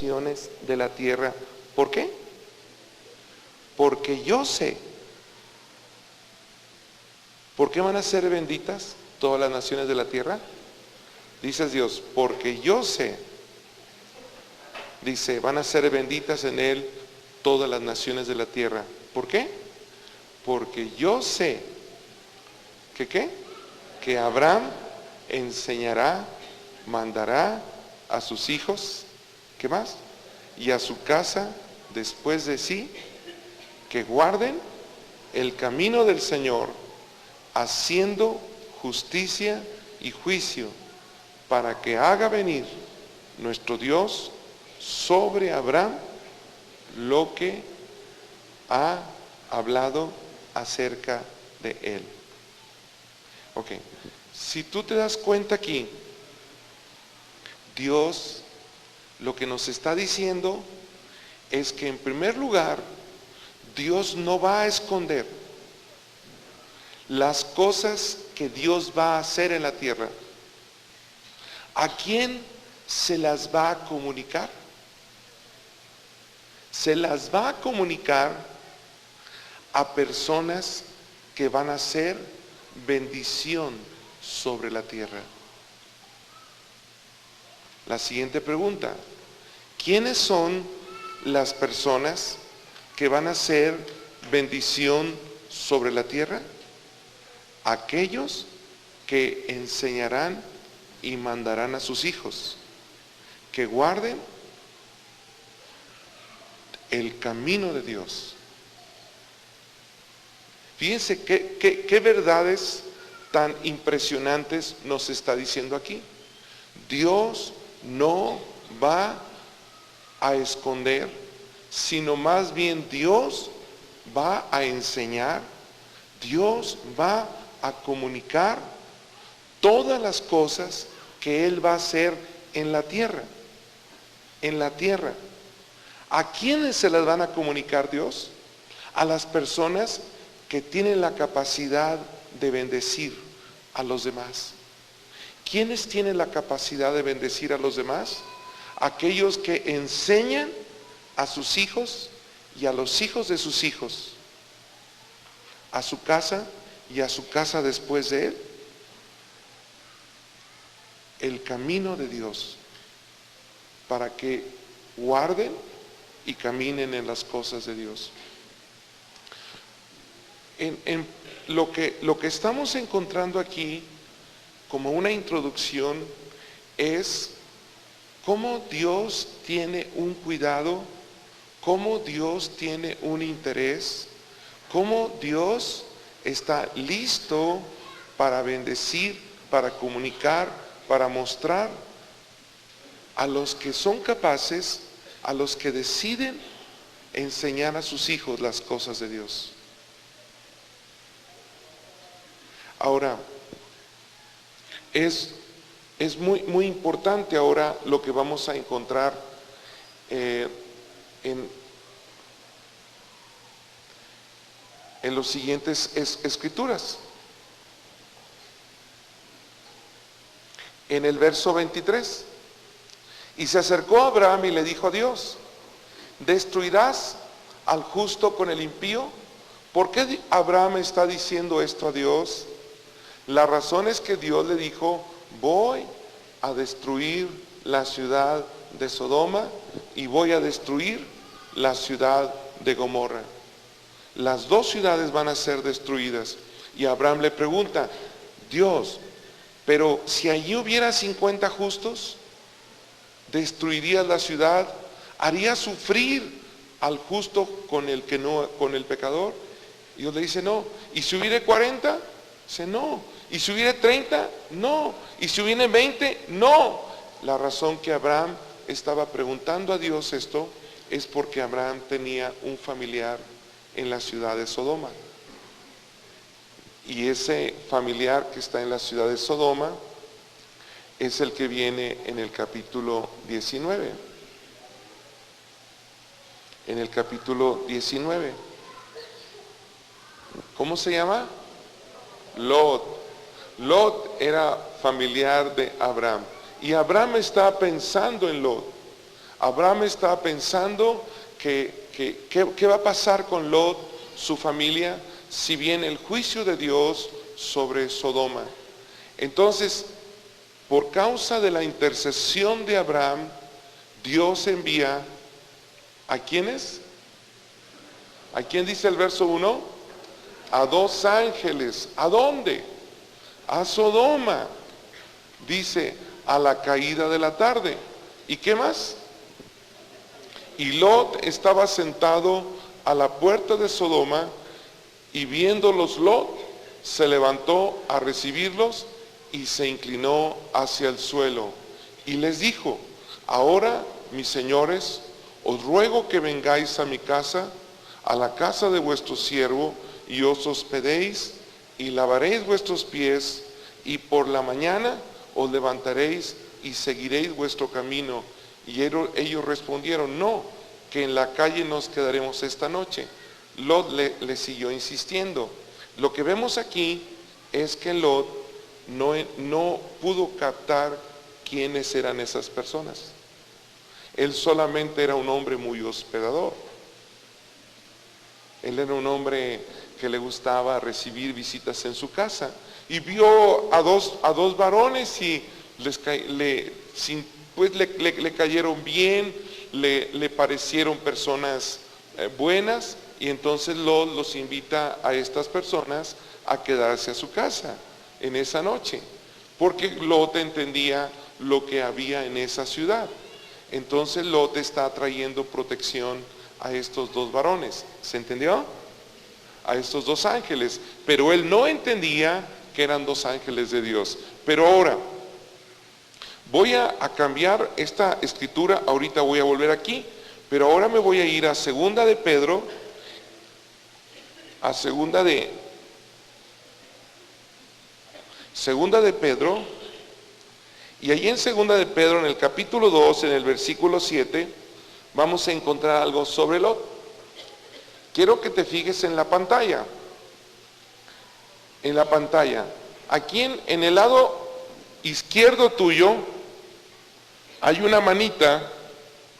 naciones de la tierra. ¿Por qué? Porque yo sé. ¿Por qué van a ser benditas todas las naciones de la tierra? Dice Dios, porque yo sé. Dice, van a ser benditas en él todas las naciones de la tierra. ¿Por qué? Porque yo sé que ¿qué? Que Abraham enseñará, mandará a sus hijos, ¿qué más? Y a su casa después de sí, que guarden el camino del Señor, haciendo justicia y juicio, para que haga venir nuestro Dios sobre Abraham lo que ha hablado acerca de él. Ok, si tú te das cuenta aquí, Dios lo que nos está diciendo es que en primer lugar, Dios no va a esconder las cosas que Dios va a hacer en la tierra. ¿A quién se las va a comunicar? Se las va a comunicar a personas que van a ser bendición sobre la tierra. La siguiente pregunta: ¿quiénes son las personas que van a ser bendición sobre la tierra? Aquellos que enseñarán y mandarán a sus hijos, que guarden el camino de Dios. Fíjense qué verdades tan impresionantes nos está diciendo aquí. Dios no va a esconder, sino más bien Dios va a enseñar, Dios va a comunicar todas las cosas que Él va a hacer en la tierra. En la tierra. ¿A quiénes se las van a comunicar Dios? A las personas que tienen la capacidad de bendecir a los demás. ¿Quiénes tienen la capacidad de bendecir a los demás? Aquellos que enseñan a sus hijos y a los hijos de sus hijos, a su casa y a su casa después de él, el camino de Dios, para que guarden y caminen en las cosas de Dios. En lo que estamos encontrando aquí como una introducción es cómo Dios tiene un cuidado, cómo Dios tiene un interés, cómo Dios está listo para bendecir, para comunicar, para mostrar a los que son capaces, a los que deciden enseñar a sus hijos las cosas de Dios. Ahora, es muy importante ahora lo que vamos a encontrar en los siguientes escrituras. En el verso 23, y se acercó a Abraham y le dijo a Dios: ¿destruirás al justo con el impío? ¿Por qué Abraham está diciendo esto a Dios? La razón es que Dios le dijo: voy a destruir la ciudad de Sodoma y voy a destruir la ciudad de Gomorra. Las dos ciudades van a ser destruidas. Y Abraham le pregunta: Dios, pero si allí hubiera 50 justos, ¿destruirías la ciudad? ¿Harías sufrir al justo con el pecador? Y Dios le dice: no. ¿Y si hubiera 40? Dice: no. ¿Y si hubiera 30? No. ¿Y si hubiera 20? No. La razón que Abraham estaba preguntando a Dios esto es porque Abraham tenía un familiar en la ciudad de Sodoma. Y ese familiar que está en la ciudad de Sodoma es el que viene en el capítulo 19. En el capítulo 19. ¿Cómo se llama? Lot. Lot era familiar de Abraham. Y Abraham está pensando en Lot. Abraham estaba pensando qué va a pasar con Lot, su familia, si viene el juicio de Dios sobre Sodoma. Entonces, por causa de la intercesión de Abraham, Dios envía ¿a quiénes? ¿A quién dice el verso 1? A 2 ángeles. ¿A dónde? A Sodoma. Dice, a la caída de la tarde. ¿Y qué más? Y Lot estaba sentado a la puerta de Sodoma, y viéndolos Lot, se levantó a recibirlos y se inclinó hacia el suelo. Y les dijo, ahora, mis señores, os ruego que vengáis a mi casa, a la casa de vuestro siervo, y os hospedéis, y lavaréis vuestros pies, y por la mañana os levantaréis y seguiréis vuestro camino. Y ellos respondieron, no, que en la calle nos quedaremos esta noche. Lot le siguió insistiendo. Lo que vemos aquí es que Lot no pudo captar quiénes eran esas personas. Él solamente era un hombre muy hospedador. Él era un hombre que le gustaba recibir visitas en su casa, y vio a dos varones y le cayeron bien, le parecieron personas buenas, y entonces Lot los invita a estas personas a quedarse a su casa en esa noche, porque Lot entendía lo que había en esa ciudad. Entonces Lot está trayendo protección a estos 2 varones, ¿se entendió? A estos 2 ángeles, pero él no entendía que eran 2 ángeles de Dios. Pero ahora, voy a cambiar esta escritura, ahorita voy a volver aquí, pero ahora me voy a ir a segunda de Pedro, segunda de Pedro, y ahí en segunda de Pedro, en el capítulo 2, en el versículo 7, vamos a encontrar algo sobre Lot. Quiero que te fijes en la pantalla. En la pantalla. Aquí en el lado izquierdo tuyo hay una manita.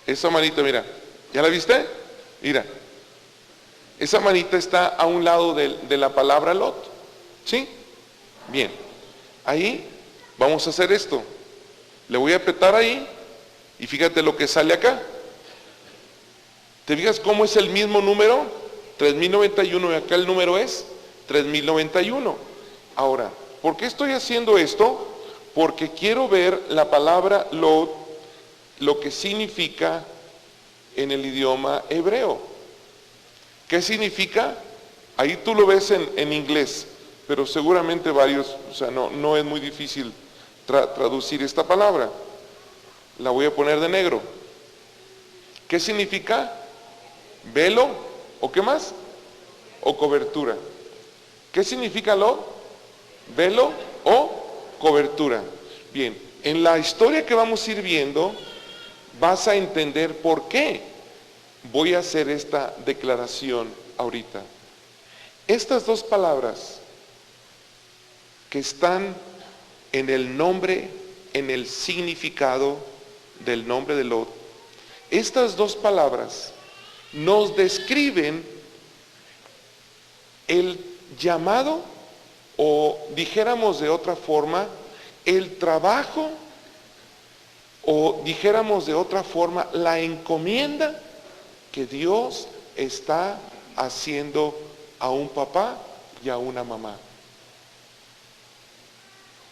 Esa manita, mira. ¿Ya la viste? Mira. Esa manita está a un lado de la palabra Lot. ¿Sí? Bien. Ahí vamos a hacer esto. Le voy a apretar ahí y fíjate lo que sale acá. ¿Te fijas cómo es el mismo número? 3091, y acá el número es 3091. Ahora, ¿por qué estoy haciendo esto? Porque quiero ver la palabra Lot, lo que significa en el idioma hebreo. ¿Qué significa? Ahí tú lo ves en inglés, pero seguramente varios, o sea, no es muy difícil traducir esta palabra. La voy a poner de negro. ¿Qué significa? Velo, ¿o qué más? O cobertura. ¿Qué significa Lot? Velo o cobertura. Bien, en la historia que vamos a ir viendo, vas a entender por qué voy a hacer esta declaración ahorita. Estas 2 palabras que están en el nombre, en el significado del nombre de Lot, estas 2 palabras nos describen el llamado, o dijéramos de otra forma, el trabajo, o dijéramos de otra forma, la encomienda que Dios está haciendo a un papá y a una mamá.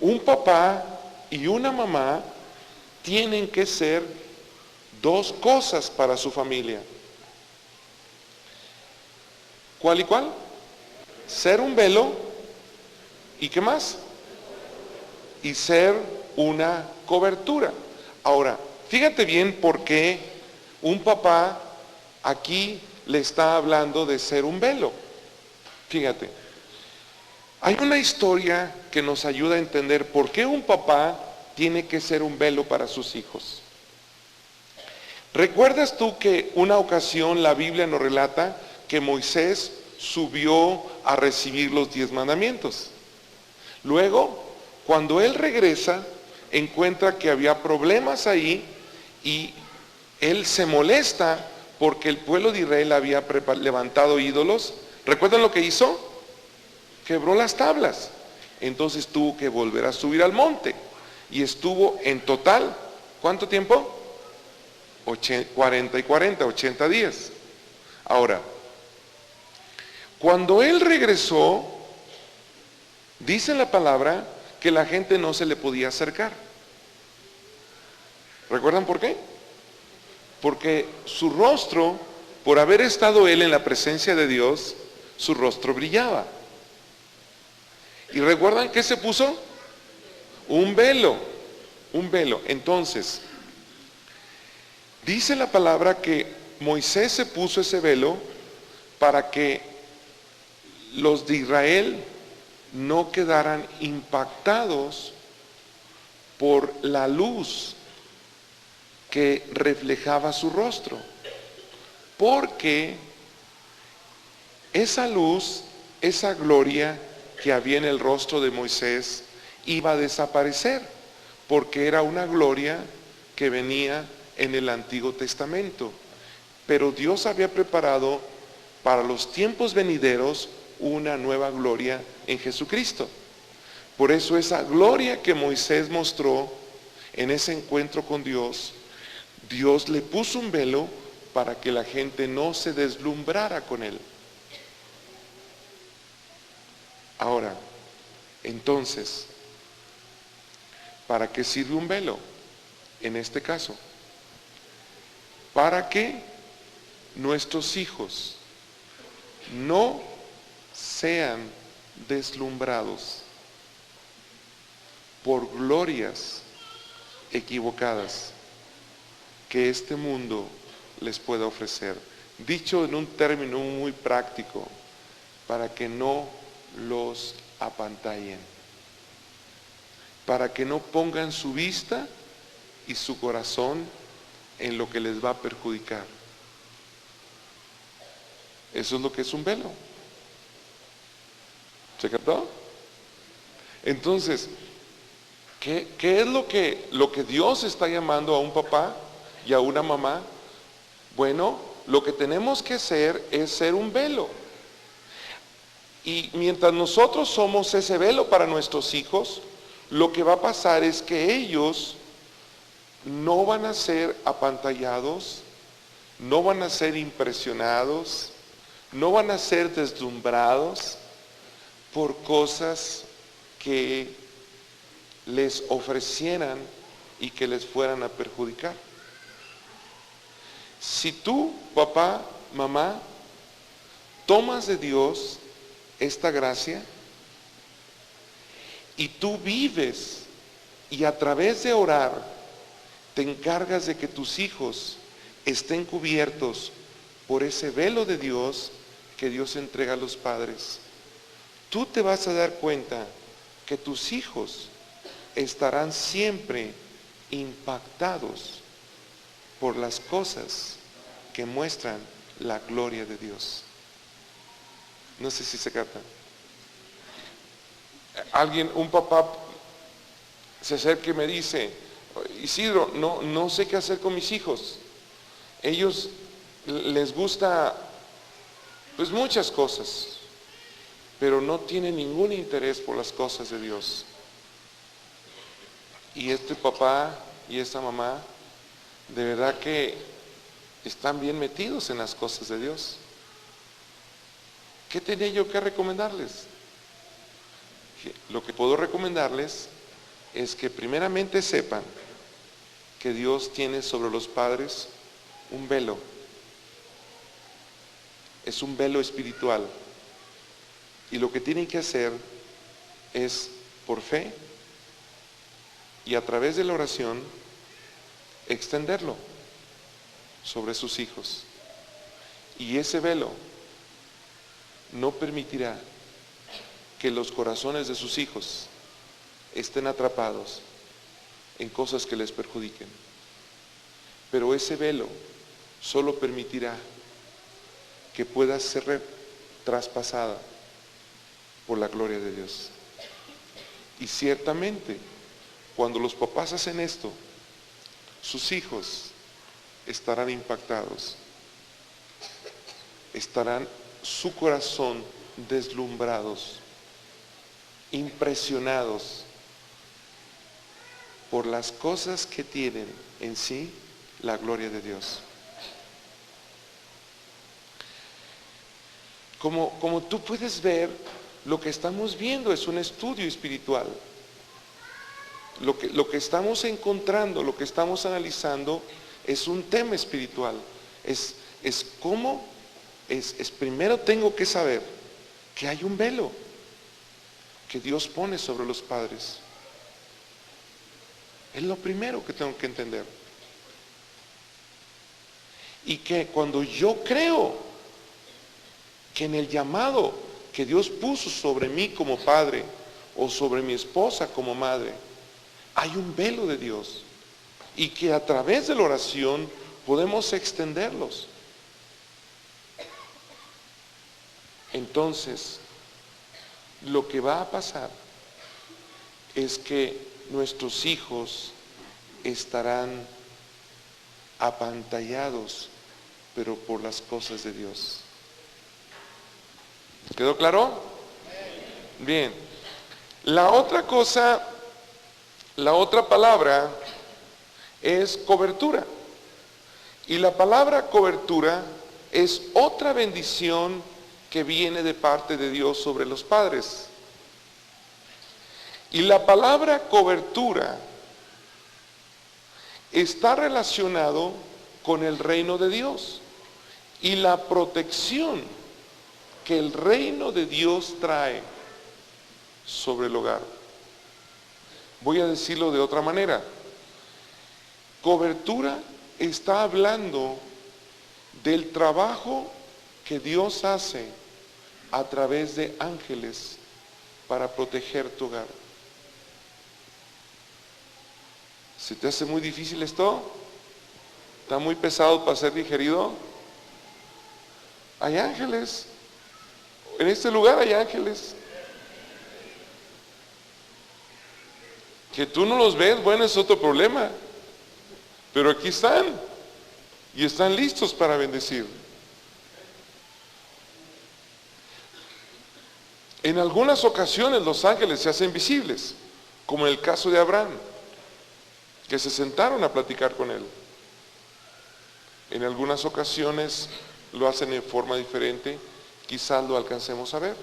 Un papá y una mamá tienen que ser 2 cosas para su familia. ¿Cuál y cuál? Ser un velo, ¿y qué más? Y ser una cobertura. Ahora, fíjate bien por qué un papá aquí le está hablando de ser un velo. Fíjate, hay una historia que nos ayuda a entender por qué un papá tiene que ser un velo para sus hijos. ¿Recuerdas tú que una ocasión la Biblia nos relata que Moisés subió a recibir los 10 mandamientos? Luego, cuando él regresa, encuentra que había problemas ahí, y él se molesta porque el pueblo de Israel había levantado ídolos. ¿Recuerdan lo que hizo? Quebró las tablas. Entonces tuvo que volver a subir al monte. Y estuvo en total, ¿cuánto tiempo? 40 y 40, 80 días. Ahora, cuando él regresó, dice la palabra que la gente no se le podía acercar. ¿Recuerdan por qué? Porque su rostro, por haber estado él en la presencia de Dios, su rostro brillaba. ¿Y recuerdan qué se puso? Un velo, un velo. Entonces, dice la palabra que Moisés se puso ese velo para que los de Israel no quedaran impactados por la luz que reflejaba su rostro, porque esa luz, esa gloria que había en el rostro de Moisés iba a desaparecer, porque era una gloria que venía en el Antiguo Testamento. Pero Dios había preparado para los tiempos venideros una nueva gloria en Jesucristo. Por eso esa gloria que Moisés mostró en ese encuentro con Dios, Dios le puso un velo para que la gente no se deslumbrara con él. Ahora, entonces, ¿para qué sirve un velo? En este caso, para que nuestros hijos no sean deslumbrados por glorias equivocadas que este mundo les pueda ofrecer. Dicho en un término muy práctico, para que no los apantallen, para que no pongan su vista y su corazón en lo que les va a perjudicar. Eso es lo que es un velo. ¿Se captó? Entonces, ¿qué es lo que Dios está llamando a un papá y a una mamá? Bueno, lo que tenemos que hacer es ser un velo. Y mientras nosotros somos ese velo para nuestros hijos, lo que va a pasar es que ellos no van a ser apantallados, no van a ser impresionados, no van a ser deslumbrados por cosas que les ofrecieran y que les fueran a perjudicar. Si tú, papá, mamá, tomas de Dios esta gracia y tú vives y a través de orar te encargas de que tus hijos estén cubiertos por ese velo de Dios que Dios entrega a los padres, tú te vas a dar cuenta que tus hijos estarán siempre impactados por las cosas que muestran la gloria de Dios. No sé si se capta. Un papá se acerca y me dice: Isidro, no sé qué hacer con mis hijos. Ellos les gusta pues muchas cosas, pero no tienen ningún interés por las cosas de Dios. Y este papá y esta mamá, de verdad que están bien metidos en las cosas de Dios. ¿Qué tenía yo que recomendarles? Lo que puedo recomendarles es que primeramente sepan que Dios tiene sobre los padres un velo. Es un velo espiritual. Y lo que tienen que hacer es, por fe y a través de la oración, extenderlo sobre sus hijos. Y ese velo no permitirá que los corazones de sus hijos estén atrapados en cosas que les perjudiquen. Pero ese velo solo permitirá que pueda ser traspasada por la gloria de Dios. Y ciertamente, cuando los papás hacen esto, sus hijos estarán impactados, estarán su corazón deslumbrados, impresionados por las cosas que tienen en sí la gloria de Dios. Como tú puedes ver, lo que estamos viendo es un estudio espiritual. Lo que estamos encontrando, lo que estamos analizando es un tema espiritual. Es primero tengo que saber que hay un velo que Dios pone sobre los padres. Es lo primero que tengo que entender. Y que cuando yo creo que en el llamado que Dios puso sobre mí como padre o sobre mi esposa como madre, hay un velo de Dios y que a través de la oración podemos extenderlos. Entonces, lo que va a pasar es que nuestros hijos estarán apantallados, pero por las cosas de Dios. ¿Quedó claro? Bien. La otra cosa, la otra palabra es cobertura. Y la palabra cobertura es otra bendición que viene de parte de Dios sobre los padres. Y la palabra cobertura está relacionado con el reino de Dios y la protección que el reino de Dios trae sobre el hogar. Voy a decirlo de otra manera. Cobertura está hablando del trabajo que Dios hace a través de ángeles para proteger tu hogar. ¿Se te hace muy difícil esto? ¿Está muy pesado para ser digerido? Hay ángeles. En este lugar hay ángeles. Que tú no los ves, bueno, es otro problema. Pero aquí están. Y están listos para bendecir. En algunas ocasiones los ángeles se hacen visibles, como en el caso de Abraham, que se sentaron a platicar con él. En algunas ocasiones lo hacen en forma diferente, quizás lo alcancemos a ver.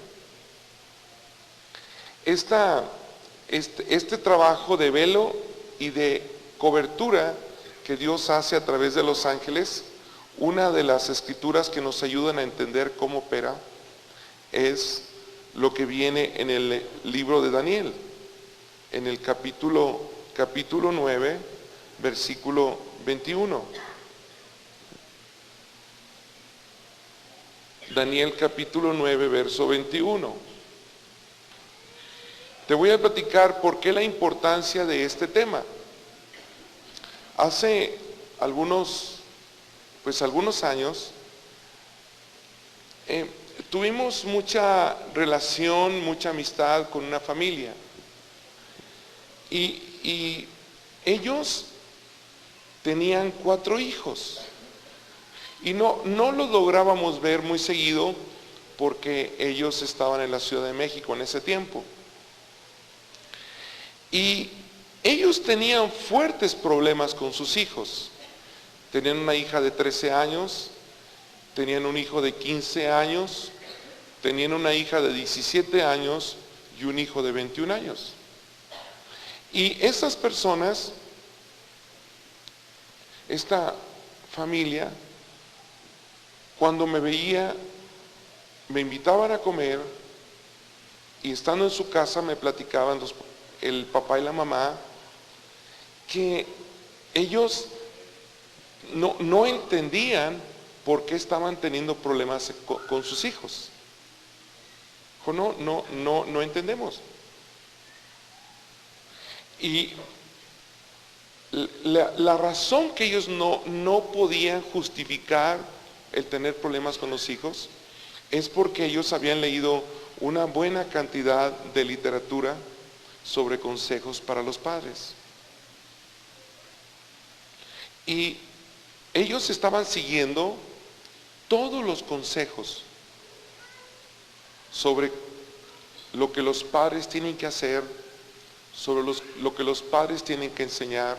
Este trabajo de velo y de cobertura que Dios hace a través de los ángeles, una de las escrituras que nos ayudan a entender cómo opera es lo que viene en el libro de Daniel, en el capítulo 9, versículo 21. Daniel capítulo 9, verso 21. Te voy a platicar por qué la importancia de este tema. Hace algunos años tuvimos mucha relación, mucha amistad con una familia. Y ellos tenían 4 hijos. Y no los lográbamos ver muy seguido porque ellos estaban en la Ciudad de México en ese tiempo. Y ellos tenían fuertes problemas con sus hijos. Tenían una hija de 13 años, tenían un hijo de 15 años, tenían una hija de 17 años y un hijo de 21 años. Y esas personas, esta familia, cuando me veía, me invitaban a comer y estando en su casa me platicaban el papá y la mamá que ellos no entendían por qué estaban teniendo problemas con sus hijos. No entendemos. Y la razón que ellos no podían justificar el tener problemas con los hijos es porque ellos habían leído una buena cantidad de literatura sobre consejos para los padres. Y Ellos estaban siguiendo todos los consejos sobre lo que los padres tienen que hacer, sobre lo que los padres tienen que enseñar,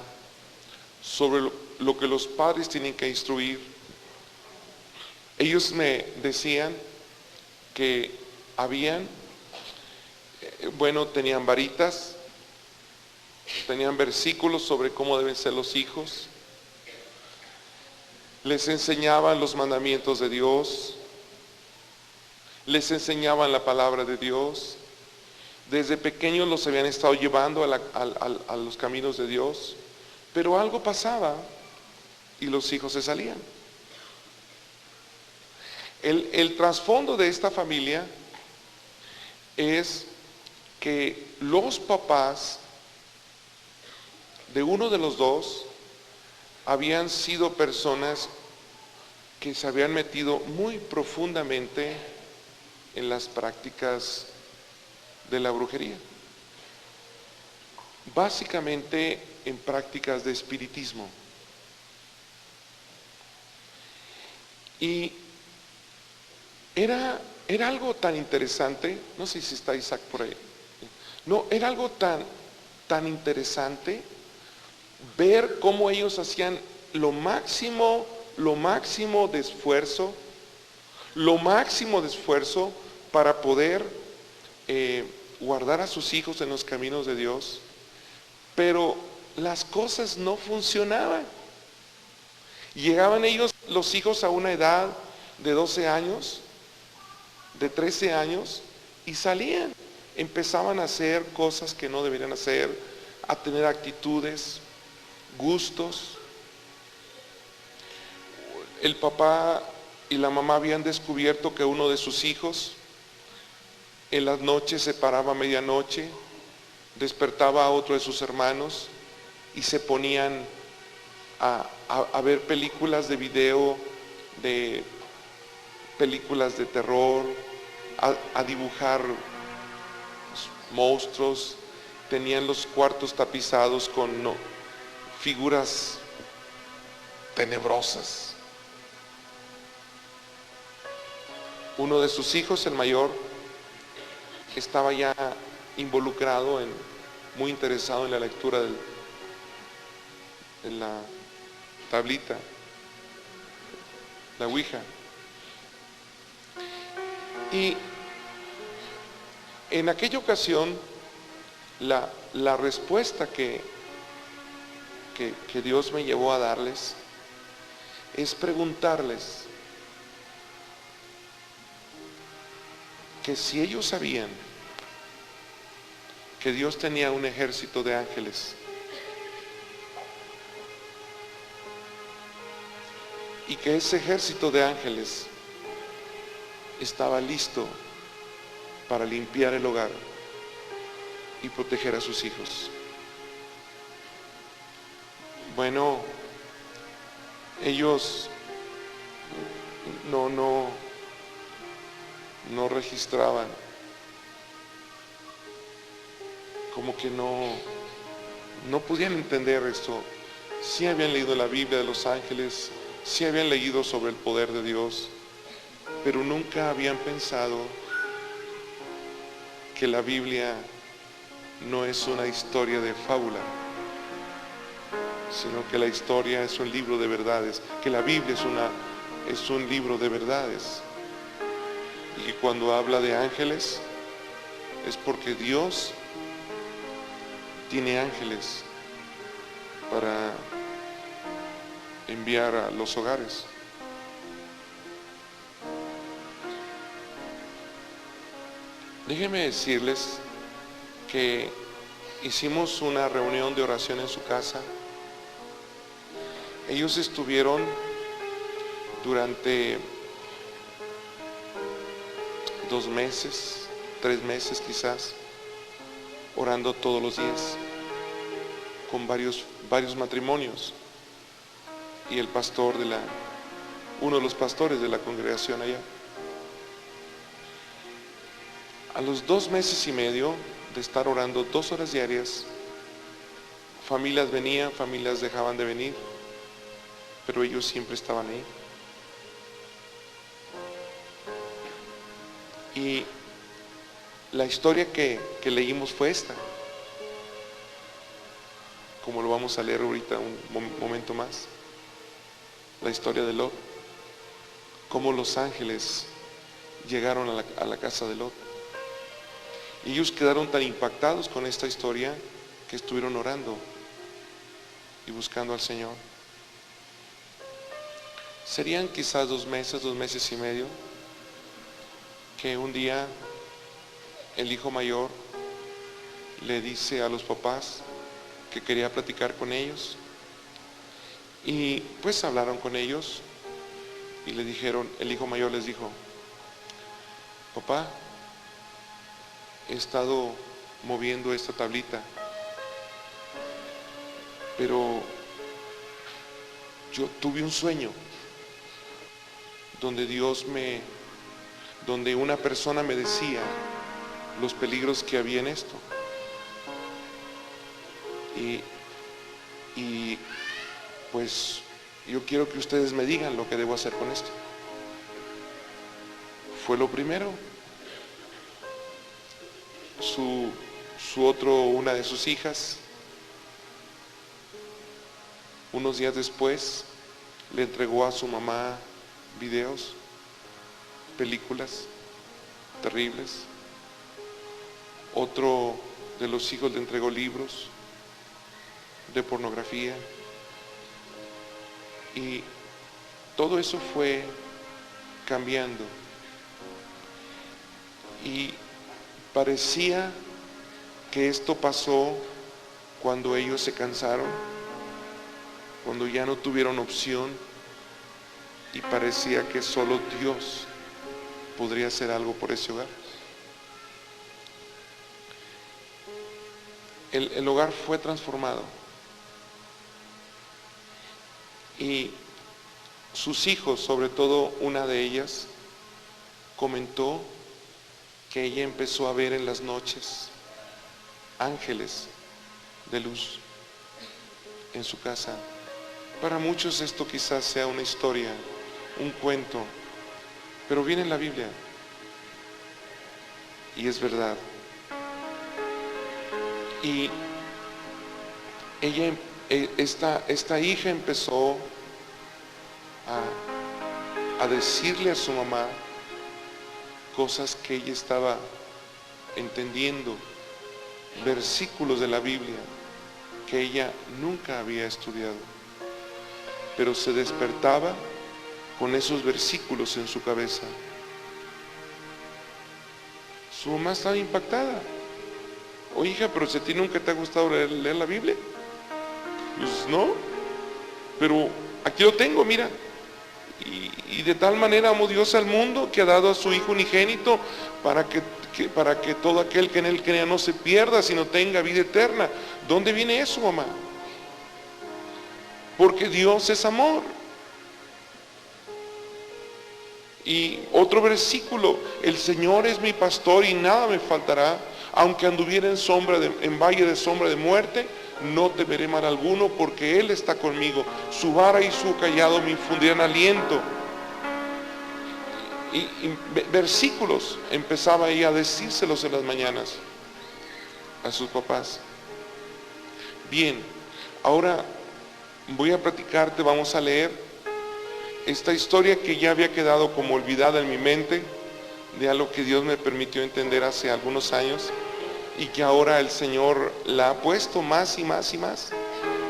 sobre lo que los padres tienen que instruir. Ellos me decían que tenían varitas, tenían versículos sobre cómo deben ser los hijos, les enseñaban los mandamientos de Dios, les enseñaban la palabra de Dios. Desde pequeños los habían estado llevando a los caminos de Dios, pero algo pasaba y los hijos se salían. El trasfondo de esta familia es que los papás de uno de los dos habían sido personas que se habían metido muy profundamente en las prácticas de la brujería, básicamente en prácticas de espiritismo. Y era algo tan interesante, no sé si está Isaac por ahí, no, era algo tan interesante ver cómo ellos hacían lo máximo de esfuerzo, para poder guardar a sus hijos en los caminos de Dios, pero las cosas no funcionaban. Llegaban ellos, los hijos, a una edad de 12 años, de 13 años, y salían, empezaban a hacer cosas que no deberían hacer, a tener actitudes, gustos. El papá y la mamá habían descubierto que uno de sus hijos en las noches se paraba a medianoche, despertaba a otro de sus hermanos y se ponían a ver películas de video, de películas de terror, a dibujar monstruos. Tenían los cuartos tapizados con figuras tenebrosas. Uno de sus hijos, el mayor, estaba ya involucrado, muy interesado en la lectura de la tablita, la Ouija. Y en aquella ocasión, la respuesta que Dios me llevó a darles es preguntarles que si ellos sabían que Dios tenía un ejército de ángeles y que ese ejército de ángeles estaba listo para limpiar el hogar y proteger a sus hijos. Bueno, ellos no registraban, como que no podían entender esto. Sí habían leído la Biblia de los ángeles, sí habían leído sobre el poder de Dios, pero nunca habían pensado que la Biblia no es una historia de fábula, sino que la historia es un libro de verdades, que la Biblia es un libro de verdades, y que cuando habla de ángeles es porque Dios tiene ángeles para enviar a los hogares. Déjenme decirles que hicimos una reunión de oración en su casa. Ellos estuvieron durante 2 meses, 3 meses quizás, orando todos los días, con varios matrimonios, y el pastor uno de los pastores de la congregación allá. A los 2 meses y medio de estar orando 2 horas diarias, familias venían, familias dejaban de venir, pero ellos siempre estaban ahí. Y la historia que leímos fue esta, como lo vamos a leer ahorita un momento más, la historia de Lot, cómo los ángeles llegaron a la casa de Lot. Y ellos quedaron tan impactados con esta historia que estuvieron orando y buscando al Señor. Serían quizás 2 meses y medio, que un día el hijo mayor le dice a los papás que quería platicar con ellos, y pues hablaron con ellos y le dijeron, el hijo mayor les dijo: papá, he estado moviendo esta tablita, pero yo tuve un sueño donde una persona me decía los peligros que había en esto, y pues yo quiero que ustedes me digan lo que debo hacer con esto. Fue lo primero. Una de sus hijas, unos días después, le entregó a su mamá videos, películas terribles. Otro de los hijos le entregó libros de pornografía, y todo eso fue cambiando, y parecía que esto pasó cuando ellos se cansaron, cuando ya no tuvieron opción, y parecía que solo Dios podría hacer algo por ese hogar. El hogar fue transformado, y sus hijos, sobre todo una de ellas, comentó que ella empezó a ver en las noches ángeles de luz en su casa. Para muchos esto quizás sea una historia, un cuento, pero viene en la Biblia y es verdad. Y ella, esta hija empezó a decirle a su mamá cosas que ella estaba entendiendo, versículos de la Biblia que ella nunca había estudiado, pero se despertaba con esos versículos en su cabeza. Su mamá estaba impactada. Oye, hija, pero si a ti nunca te ha gustado leer la Biblia. Pues no, pero aquí lo tengo, mira. Y de tal manera amó Dios al mundo que ha dado a su Hijo unigénito para que todo aquel que en él crea no se pierda, sino tenga vida eterna. ¿Dónde viene eso, mamá? Porque Dios es amor. Y otro versículo: el Señor es mi pastor y nada me faltará. Aunque anduviera en valle de sombra de muerte, no temeré mal alguno, porque Él está conmigo. Su vara y su cayado me infundirán aliento. Y versículos empezaba ella a decírselos en las mañanas a sus papás. Bien, ahora voy a platicarte, vamos a leer esta historia que ya había quedado como olvidada en mi mente, de algo que Dios me permitió entender hace algunos años, y que ahora el Señor la ha puesto más y más y más.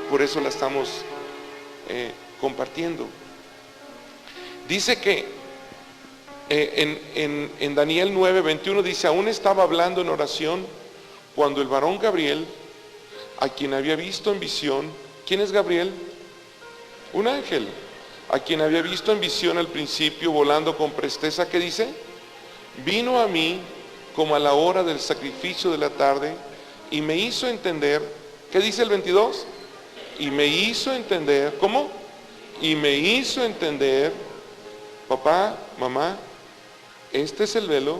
Por eso la estamos compartiendo. Dice que en Daniel 9:21 dice: aún estaba hablando en oración cuando el varón Gabriel, a quien había visto en visión. ¿Quién es Gabriel? Un ángel, a quien había visto en visión al principio volando con presteza. ¿Qué dice? Vino a mí como a la hora del sacrificio de la tarde, y me hizo entender. ¿Qué dice el 22? Y me hizo entender. ¿Cómo? Y me hizo entender, papá, mamá, este es el velo,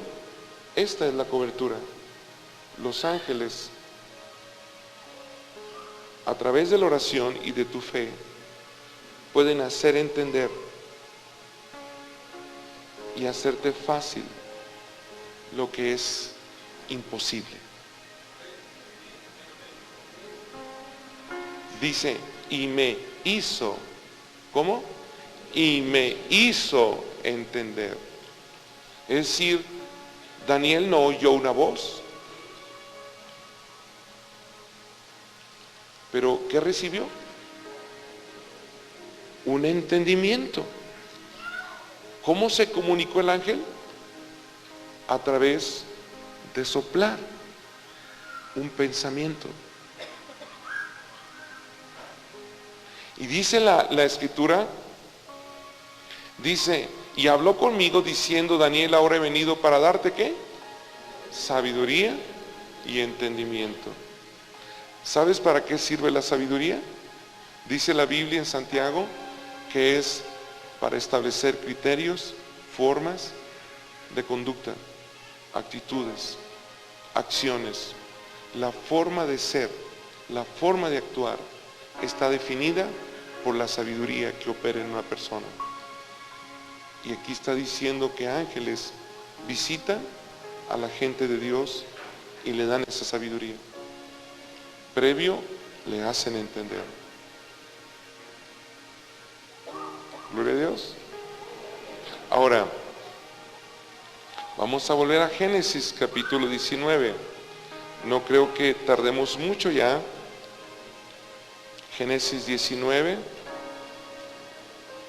esta es la cobertura. Los ángeles, a través de la oración y de tu fe, pueden hacer entender y hacerte fácil lo que es imposible. Dice, y me hizo, ¿cómo? Y me hizo entender. Es decir, Daniel no oyó una voz, pero ¿qué recibió? Un entendimiento. ¿Cómo se comunicó el ángel? A través de soplar un pensamiento. Y dice la escritura, dice, y habló conmigo diciendo, Daniel, ahora he venido para darte ¿qué? Sabiduría y entendimiento. ¿Sabes para qué sirve la sabiduría? Dice la Biblia en Santiago que es para establecer criterios, formas de conducta, actitudes, acciones. La forma de ser, la forma de actuar está definida por la sabiduría que opera en una persona. Y aquí está diciendo que ángeles visitan a la gente de Dios y le dan esa sabiduría. Previo le hacen entender. Gloria a Dios. Ahora, vamos a volver a Génesis capítulo 19. No creo que tardemos mucho ya. Génesis 19.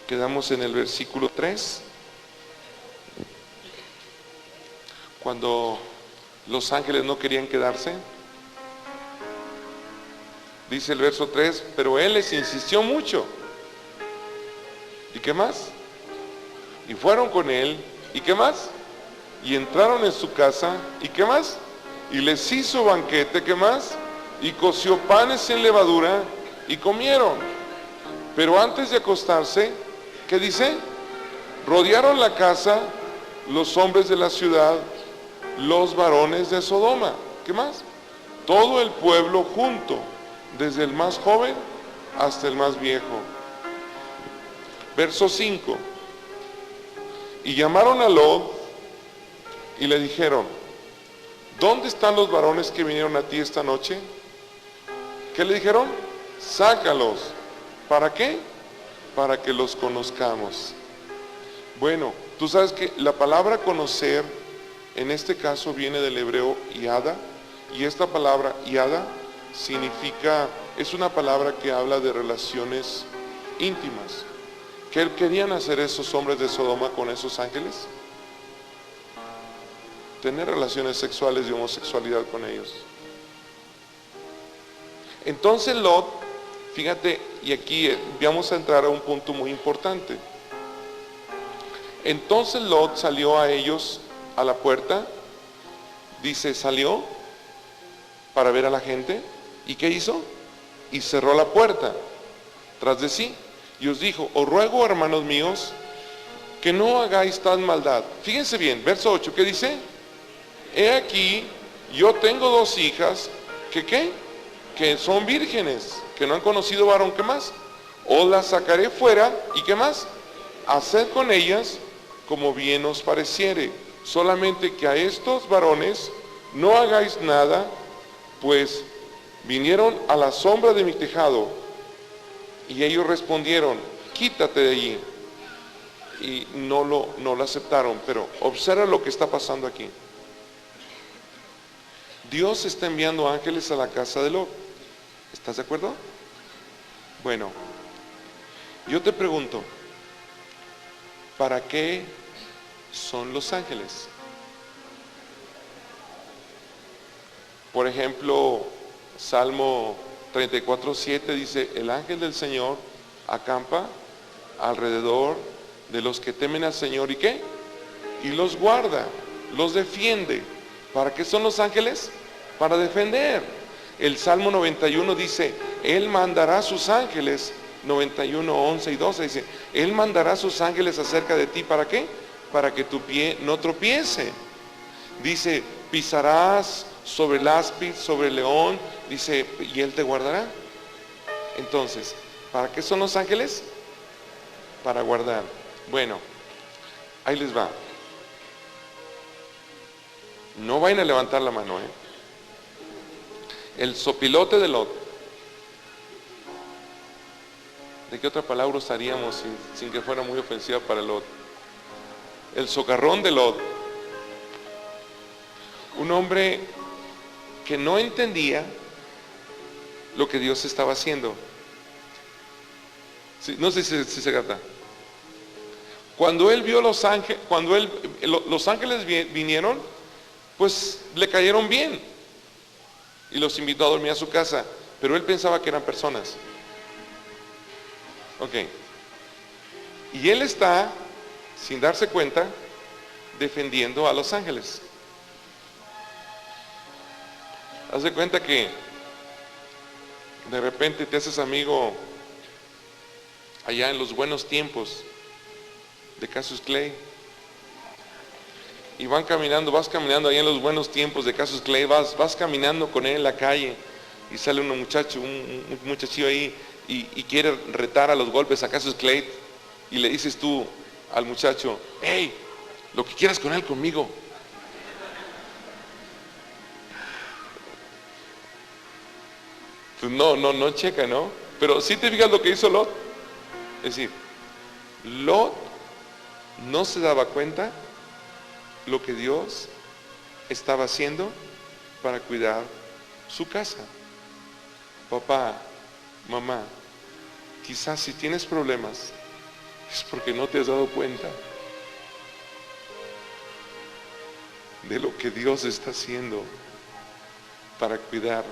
Quedamos en el versículo 3. Cuando los ángeles no querían quedarse. Dice el verso 3, pero él les insistió mucho. ¿Y qué más? Y fueron con él. ¿Y qué más? Y entraron en su casa. ¿Y qué más? Y les hizo banquete. ¿Qué más? Y coció panes sin levadura y comieron. Pero antes de acostarse, ¿qué dice? Rodearon la casa los hombres de la ciudad, los varones de Sodoma. ¿Qué más? Todo el pueblo junto, desde el más joven hasta el más viejo. Verso 5. Y llamaron a Lot y le dijeron, ¿dónde están los varones que vinieron a ti esta noche? ¿Qué le dijeron? Sácalos. ¿Para qué? Para que los conozcamos. Bueno, tú sabes que la palabra conocer en este caso viene del hebreo yada, y esta palabra yada significa, es una palabra que habla de relaciones íntimas. ¿Qué querían hacer esos hombres de Sodoma con esos ángeles? Tener relaciones sexuales y homosexualidad con ellos. Entonces Lot, fíjate, y aquí vamos a entrar a un punto muy importante. Entonces Lot salió a ellos a la puerta, dice, salió para ver a la gente, ¿y qué hizo? Y cerró la puerta tras de sí, y os dijo, os ruego, hermanos míos, que no hagáis tal maldad. Fíjense bien, verso 8, ¿qué dice? He aquí, yo tengo 2 hijas, que son vírgenes, que no han conocido varón. ¿Qué más? Os las sacaré fuera, ¿y qué más? Haced con ellas como bien os pareciere, solamente que a estos varones no hagáis nada, pues vinieron a la sombra de mi tejado. Y ellos respondieron, quítate de allí. Y no lo aceptaron, pero observa lo que está pasando aquí. Dios está enviando ángeles a la casa de Lot. ¿Estás de acuerdo? Bueno, yo te pregunto, ¿para qué son los ángeles? Por ejemplo, Salmo 34:7 dice, el ángel del Señor acampa alrededor de los que temen al Señor, ¿y qué? Y los guarda, los defiende. ¿Para qué son los ángeles? Para defender. El Salmo 91 dice, Él mandará a sus ángeles, 91:11 y 12 dice, Él mandará a sus ángeles acerca de ti, ¿para qué? Para que tu pie no tropiece. Dice, pisarás sobre el áspid, sobre el león, dice, y Él te guardará. Entonces, ¿para qué son los ángeles? para guardar. Bueno, ahí les va. No vayan a levantar la mano, El sopilote de Lot. ¿De qué otra palabra usaríamos sin que fuera muy ofensiva para Lot? El socarrón de Lot. Un hombre que no entendía lo que Dios estaba haciendo. Sí, no sé si se capta. Cuando él vio los ángeles, los ángeles vinieron, pues le cayeron bien y los invitó a dormir a su casa, pero él pensaba que eran personas. Ok. Y él está, sin darse cuenta, defendiendo a los ángeles. Haz de cuenta que de repente te haces amigo allá en los buenos tiempos de Cassius Clay y vas caminando allá en los buenos tiempos de Cassius Clay, vas caminando con él en la calle y sale un muchachillo ahí y quiere retar a los golpes a Cassius Clay y le dices tú al muchacho: hey, lo que quieras con él, conmigo. Pues no checa, ¿no? Pero sí te fijas lo que hizo Lot. Es decir, Lot no se daba cuenta lo que Dios estaba haciendo para cuidar su casa. Papá, mamá, quizás si tienes problemas es porque no te has dado cuenta de lo que Dios está haciendo para cuidar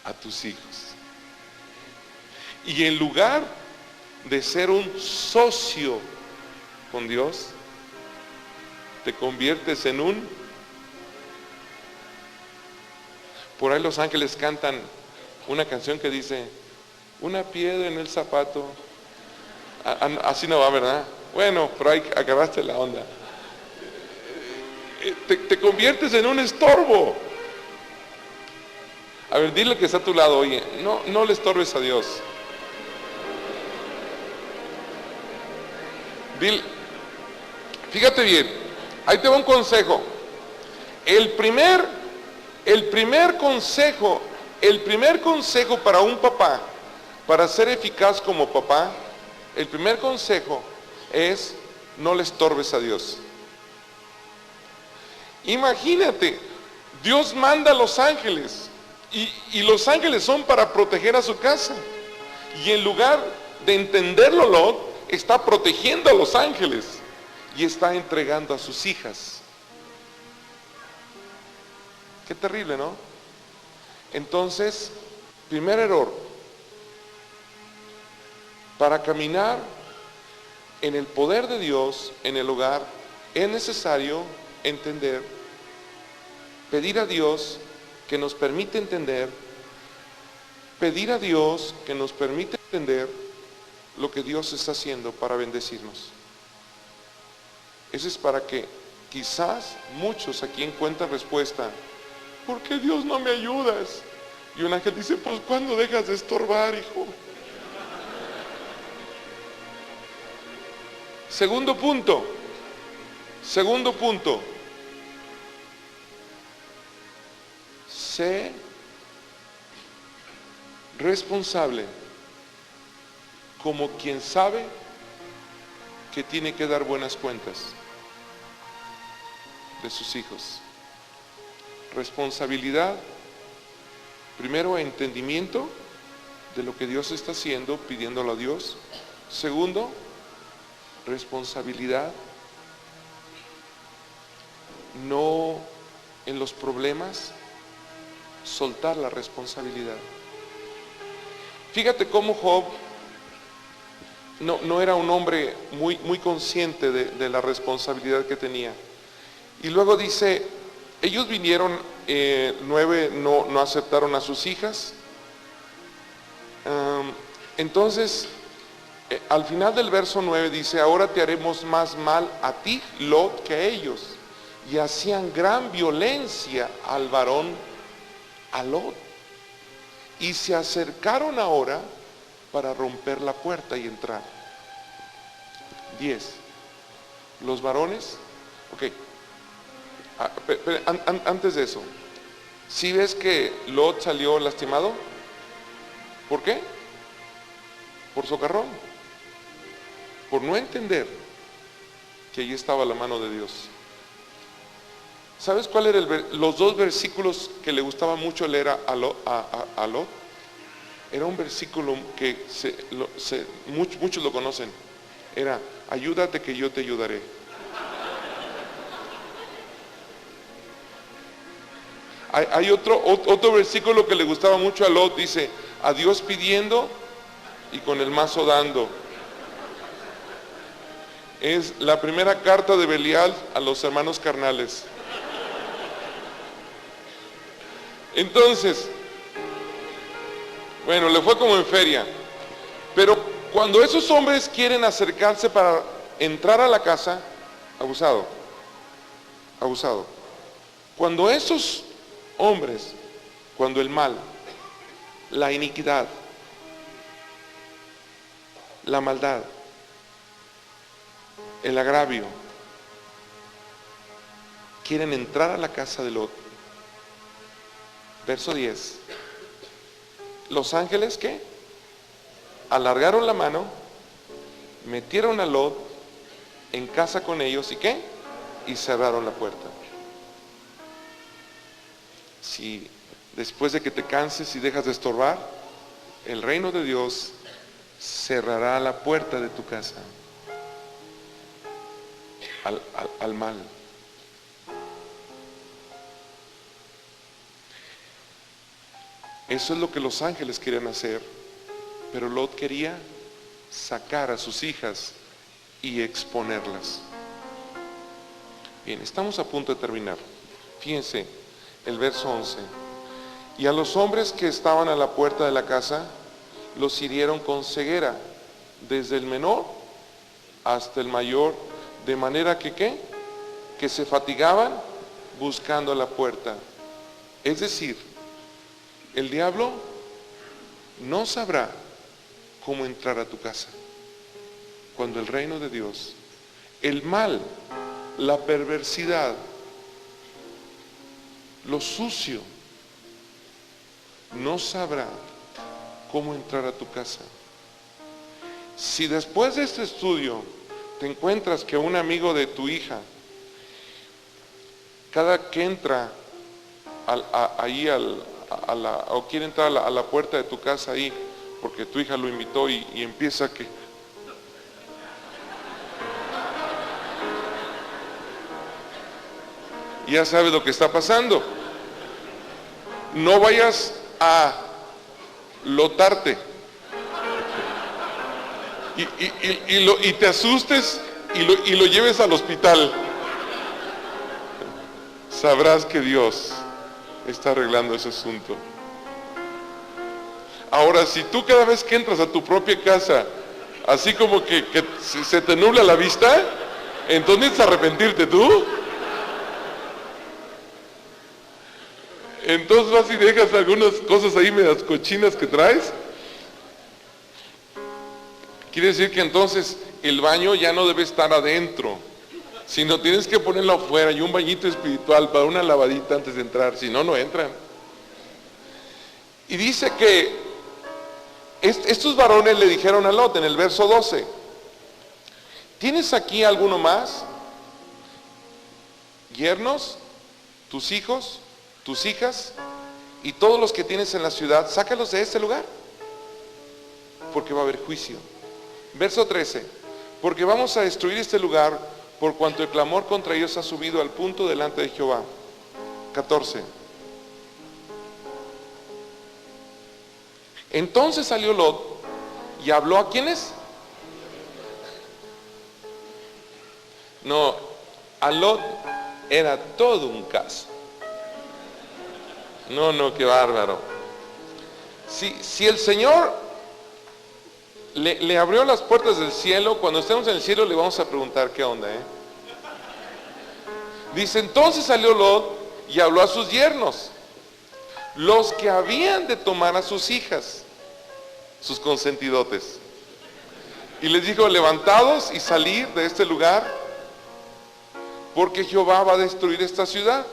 a tus hijos. Y en lugar de ser un socio con Dios, te conviertes en un... Por ahí los ángeles cantan una canción que dice: una piedra en el zapato. Así no va, ¿verdad? Bueno, pero ahí acabaste la onda. Te conviertes en un estorbo. A ver, dile que está a tu lado: oye, no le estorbes a Dios. Dile, fíjate bien, ahí te va un consejo. El primer consejo para un papá, para ser eficaz como papá, el primer consejo es: no le estorbes a Dios. Imagínate, Dios manda a los ángeles y los ángeles son para proteger a su casa, y en lugar de entenderlo, Lot está protegiendo a los ángeles y está entregando a sus hijas. Qué terrible, ¿no? Entonces, primer error: para caminar en el poder de Dios en el hogar es necesario entender, pedir a Dios que nos permite entender, pedir a Dios que nos permite entender lo que Dios está haciendo para bendecirnos. Eso es para que quizás muchos aquí encuentren respuesta: ¿por qué Dios no me ayudas? Y un ángel dice: pues ¿cuándo dejas de estorbar, hijo? Segundo punto, sé responsable como quien sabe que tiene que dar buenas cuentas de sus hijos. Responsabilidad, primero, entendimiento de lo que Dios está haciendo, pidiéndolo a Dios. Segundo, responsabilidad, no en los problemas soltar la responsabilidad. Fíjate cómo Job no era un hombre muy consciente de la responsabilidad que tenía. Y luego dice: ellos vinieron, 9 no aceptaron a sus hijas. Entonces, al final del verso 9 dice: ahora te haremos más mal a ti, Lot, que a ellos. Y hacían gran violencia al varón, a Lot. Y se acercaron ahora para romper la puerta y entrar. 10. Los varones, ok. Antes de eso, ¿sí ves que Lot salió lastimado? ¿Por qué? Por socarrón, por no entender que allí estaba la mano de Dios. ¿Sabes cuál era los dos versículos que le gustaba mucho leer a Lot? Era un versículo que muchos lo conocen. Era, ayúdate que yo te ayudaré. Hay otro versículo que le gustaba mucho a Lot, dice, a Dios pidiendo y con el mazo dando. Es la primera carta de Belial a los hermanos carnales. Entonces, bueno, le fue como en feria. Pero cuando esos hombres quieren acercarse para entrar a la casa, abusado. Cuando esos hombres, cuando el mal, la iniquidad, la maldad, el agravio, quieren entrar a la casa de Lot. Verso 10. Los ángeles, ¿qué? Alargaron la mano, metieron a Lot en casa con ellos, ¿y qué? Y cerraron la puerta. Si después de que te canses y dejas de estorbar, el reino de Dios cerrará la puerta de tu casa al mal. Eso es lo que los ángeles querían hacer, pero Lot quería sacar a sus hijas y exponerlas. Bien, estamos a punto de terminar. Fíjense, el verso 11. Y a los hombres que estaban a la puerta de la casa, los hirieron con ceguera, desde el menor hasta el mayor, de manera que, ¿qué? Que se fatigaban buscando la puerta. Es decir, el diablo no sabrá cómo entrar a tu casa cuando el reino de Dios, el mal, la perversidad, lo sucio, no sabrá cómo entrar a tu casa. Si después de este estudio te encuentras que un amigo de tu hija, cada que entra o quiere entrar a la puerta de tu casa ahí, porque tu hija lo invitó y empieza que... Ya sabes lo que está pasando. No vayas a lotarte y te asustes y lo lleves al hospital. Sabrás que Dios está arreglando ese asunto. Ahora, si tú cada vez que entras a tu propia casa, así como que se te nubla la vista, entonces necesitas arrepentirte tú. Entonces vas y dejas algunas cosas ahí medias cochinas que traes. Quiere decir que entonces el baño ya no debe estar adentro, sino tienes que ponerlo afuera, y un bañito espiritual para una lavadita antes de entrar, si no, no entran. Y dice que estos varones le dijeron a Lot en el verso 12, ¿tienes aquí alguno más? Yernos, tus hijos, tus hijas y todos los que tienes en la ciudad, sácalos de este lugar, porque va a haber juicio. Verso 13, porque vamos a destruir este lugar por cuanto el clamor contra ellos ha subido al punto delante de Jehová. 14. Entonces salió Lot y habló a ¿quiénes? No, a Lot era todo un caso. No, qué bárbaro. Si el Señor le abrió las puertas del cielo, cuando estemos en el cielo le vamos a preguntar qué onda, Dice, entonces salió Lot y habló a sus yernos, los que habían de tomar a sus hijas, sus consentidotes, Y les dijo, levantados y salir de este lugar, porque Jehová va a destruir esta ciudad.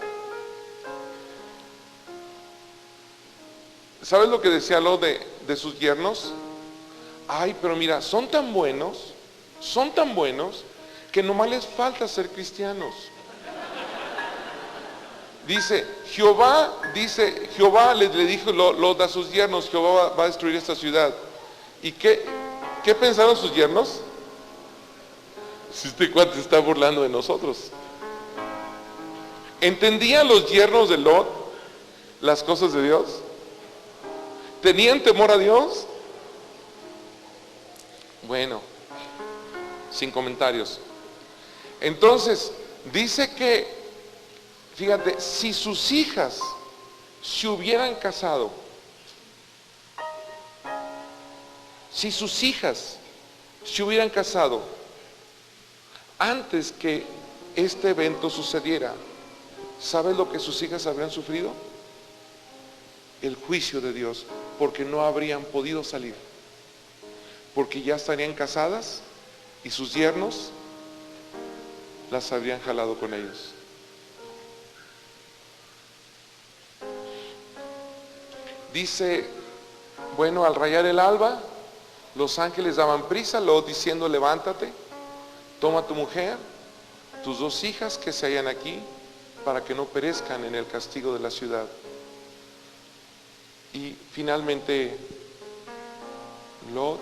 ¿Sabes lo que decía Lot de sus yernos? Ay, pero mira, son tan buenos, que nomás les falta ser cristianos. Jehová le dijo Lot a sus yernos, Jehová va a destruir esta ciudad. ¿Y qué pensaron sus yernos? Si este cuate se está burlando de nosotros. ¿Entendían los yernos de Lot las cosas de Dios? ¿Tenían temor a Dios? Bueno, sin comentarios. Entonces, dice que, fíjate, si sus hijas se hubieran casado, antes que este evento sucediera, ¿sabes lo que sus hijas habrían sufrido? El juicio de Dios, porque no habrían podido salir, porque ya estarían casadas y sus yernos las habrían jalado con ellos. Dice, bueno, al rayar el alba, los ángeles daban prisa, Lot diciendo, levántate, toma tu mujer, tus 2 hijas que se hallan aquí, para que no perezcan en el castigo de la ciudad. Y finalmente Lot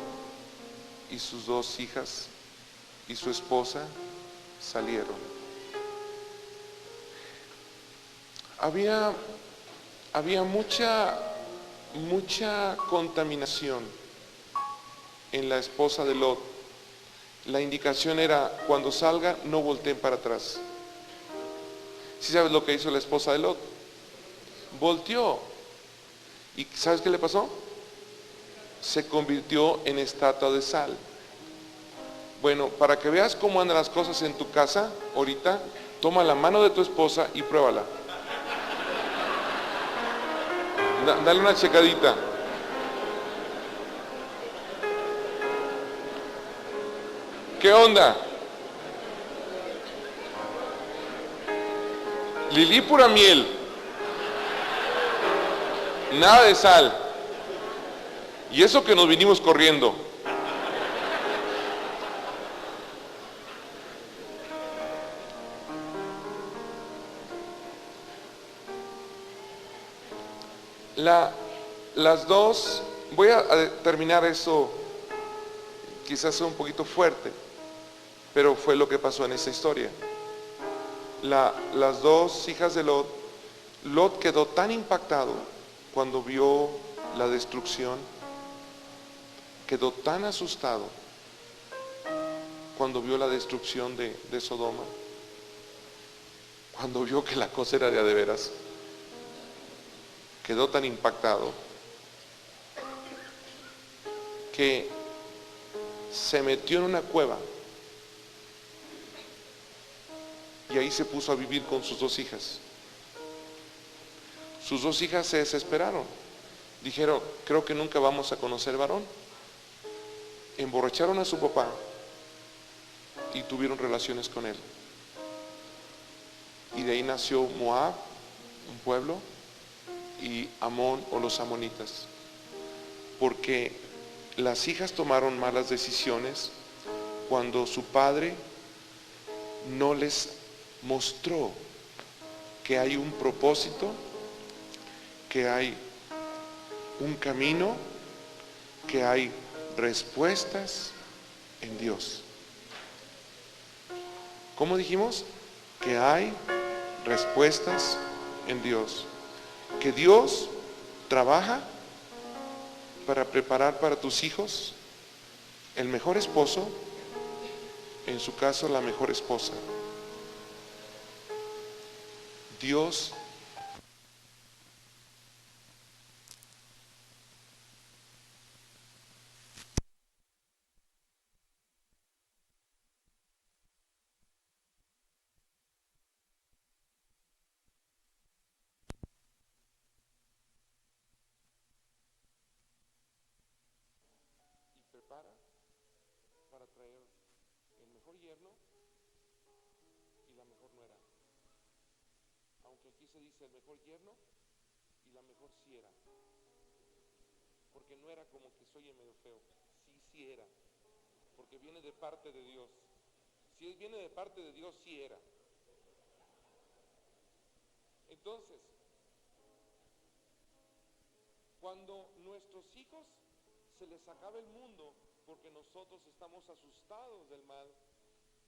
y sus 2 hijas y su esposa salieron. Había mucha contaminación en la esposa de Lot. La indicación era, cuando salga, no volteen para atrás. ¿Sí sabes lo que hizo la esposa de Lot? Volteó. ¿Y sabes qué le pasó? Se convirtió en estatua de sal. Bueno, para que veas cómo andan las cosas en tu casa, ahorita, toma la mano de tu esposa y pruébala. Dale una checadita. ¿Qué onda? Lili pura miel. Nada de sal. Y eso que nos vinimos corriendo. Las 2, voy a terminar eso, quizás sea un poquito fuerte, pero fue lo que pasó en esa historia. Las 2 hijas de Lot quedó tan impactado cuando vio la destrucción, quedó tan asustado cuando vio la destrucción de Sodoma, cuando vio que la cosa era de veras, quedó tan impactado que se metió en una cueva y ahí se puso a vivir con sus 2 hijas. Sus 2 hijas se desesperaron, dijeron, creo que nunca vamos a conocer varón. Emborracharon a su papá y tuvieron relaciones con él. Y de ahí nació Moab, un pueblo, y Amón o los amonitas, porque las hijas tomaron malas decisiones cuando su padre no les mostró que hay un propósito, que hay un camino, que hay respuestas en Dios. ¿Cómo dijimos? Que hay respuestas en Dios. Que Dios trabaja para preparar para tus hijos el mejor esposo, en su caso la mejor esposa. Dios prepara para mejor yerno y la mejor nuera. Aunque aquí se dice el mejor yerno y la mejor sí era. Porque no era como que soy medio feo, sí era, porque viene de parte de Dios. Si viene de parte de Dios, sí era. Entonces, cuando nuestros hijos se les acaba el mundo porque nosotros estamos asustados del mal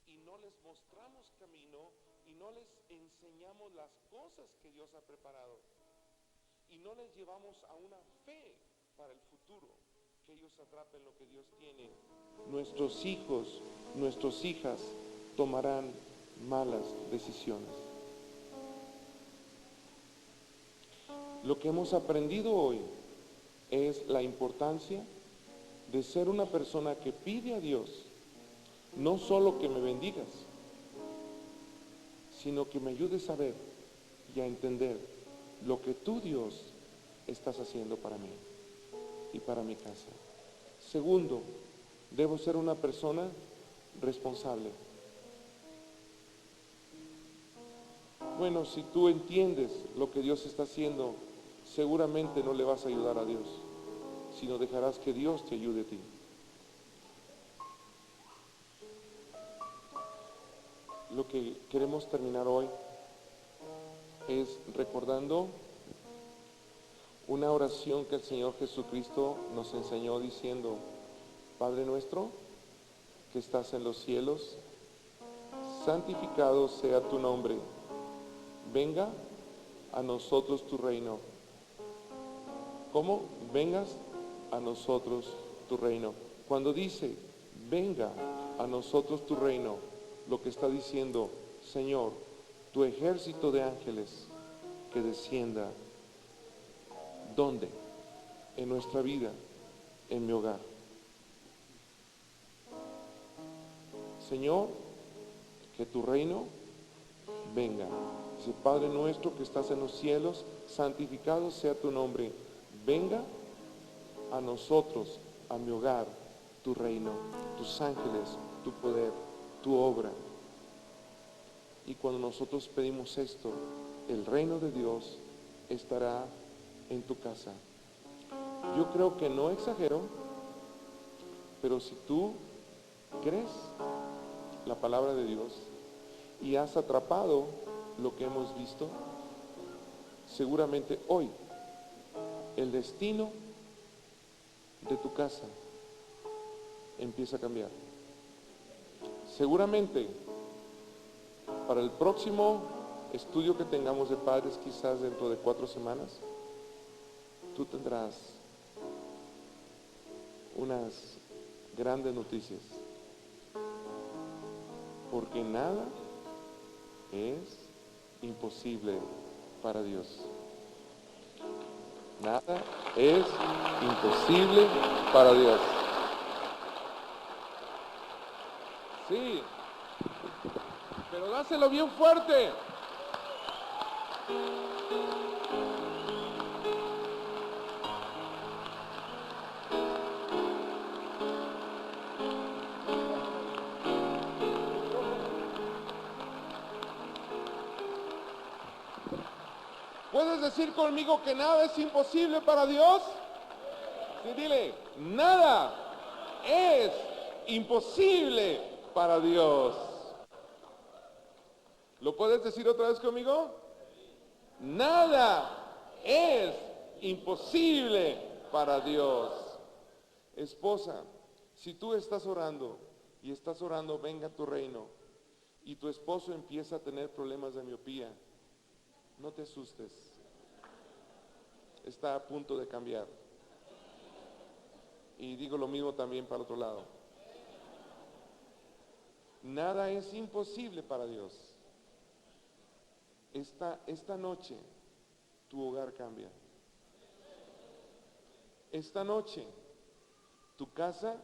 y no les mostramos camino y no les enseñamos las cosas que Dios ha preparado y no les llevamos a una fe para el futuro, que ellos atrapen lo que Dios tiene, nuestros hijos, nuestras hijas tomarán malas decisiones. Lo que hemos aprendido hoy es la importancia de ser una persona que pide a Dios, no solo que me bendigas, sino que me ayudes a ver y a entender lo que tú, Dios, estás haciendo para mí y para mi casa. Segundo, debo ser una persona responsable. Bueno, si tú entiendes lo que Dios está haciendo, seguramente no le vas a ayudar a Dios, sino dejarás que Dios te ayude a ti. Lo que queremos terminar hoy es recordando una oración que el Señor Jesucristo nos enseñó diciendo: Padre nuestro que estás en los cielos, santificado sea tu nombre, venga a nosotros tu reino. ¿Cómo? Vengas a nosotros tu reino. Cuando dice venga a nosotros tu reino, lo que está diciendo: Señor, tu ejército de ángeles que descienda. ¿Dónde? En nuestra vida, en mi hogar. Señor, que tu reino venga. Dice: Padre nuestro que estás en los cielos, santificado sea tu nombre. Venga a nosotros, a mi hogar, tu reino, tus ángeles, tu poder, tu obra. Y cuando nosotros pedimos esto, el reino de Dios estará en tu casa. Yo creo que no exagero, pero si tú crees la palabra de Dios y has atrapado lo que hemos visto, seguramente hoy el destino de tu casa empieza a cambiar. Seguramente para el próximo estudio que tengamos de padres, quizás dentro de 4 semanas, tú tendrás unas grandes noticias, porque nada es imposible para Dios. Nada es imposible para Dios. Sí, pero dáselo bien fuerte. ¿Puedes decir conmigo que nada es imposible para Dios? Sí, dile: nada es imposible para Dios. ¿Lo puedes decir otra vez conmigo? Nada es imposible para Dios. Esposa, si tú estás orando y estás orando, venga a tu reino, y tu esposo empieza a tener problemas de miopía, no te asustes. Está a punto de cambiar. Y digo lo mismo también para el otro lado. Nada es imposible para Dios. Esta noche tu hogar cambia. Esta noche tu casa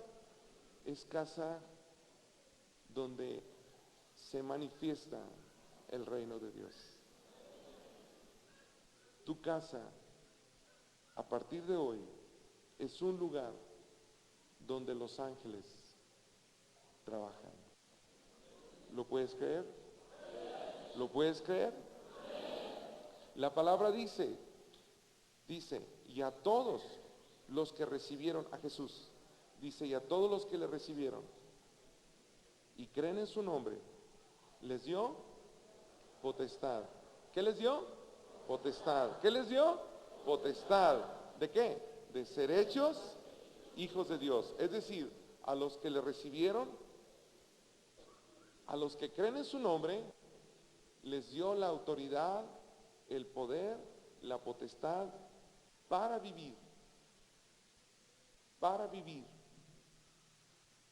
es casa donde se manifiesta el reino de Dios. Tu casa, a partir de hoy, es un lugar donde los ángeles trabajan. ¿Lo puedes creer? ¿Lo puedes creer? La palabra dice, y a todos los que recibieron a Jesús, dice, y a todos los que le recibieron y creen en su nombre, les dio potestad. ¿Qué les dio? Potestad. ¿Qué les dio? Potestad. ¿De qué? De ser hechos hijos de Dios. Es decir, a los que le recibieron, a los que creen en su nombre, les dio la autoridad, el poder, la potestad para vivir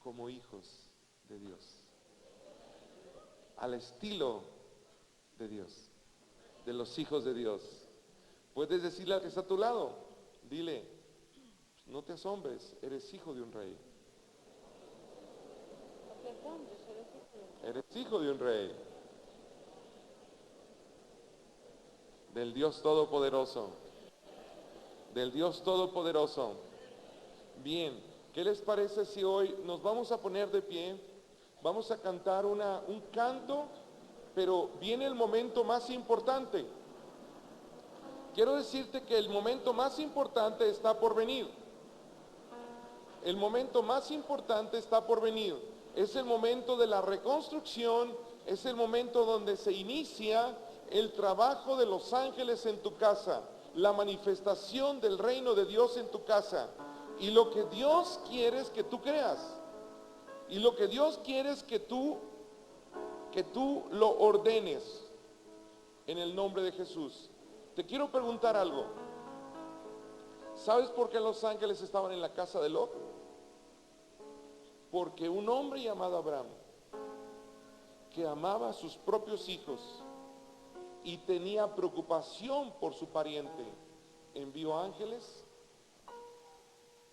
como hijos de Dios, al estilo de Dios, de los hijos de Dios. Puedes decirle al que está a tu lado, dile, no te asombres, eres hijo de un rey. Eres hijo de un rey, del Dios Todopoderoso, del Dios Todopoderoso. Bien, ¿qué les parece si hoy nos vamos a poner de pie? Vamos a cantar un canto, pero viene el momento más importante. Quiero decirte que el momento más importante está por venir. El momento más importante está por venir. Es el momento de la reconstrucción, es el momento donde se inicia el trabajo de los ángeles en tu casa, la manifestación del reino de Dios en tu casa. Y lo que Dios quiere es que tú creas. Y lo que Dios quiere es que tú lo ordenes en el nombre de Jesús. Te quiero preguntar algo. ¿Sabes por qué los ángeles estaban en la casa de Lot? Porque un hombre llamado Abraham, que amaba a sus propios hijos y tenía preocupación por su pariente, envió ángeles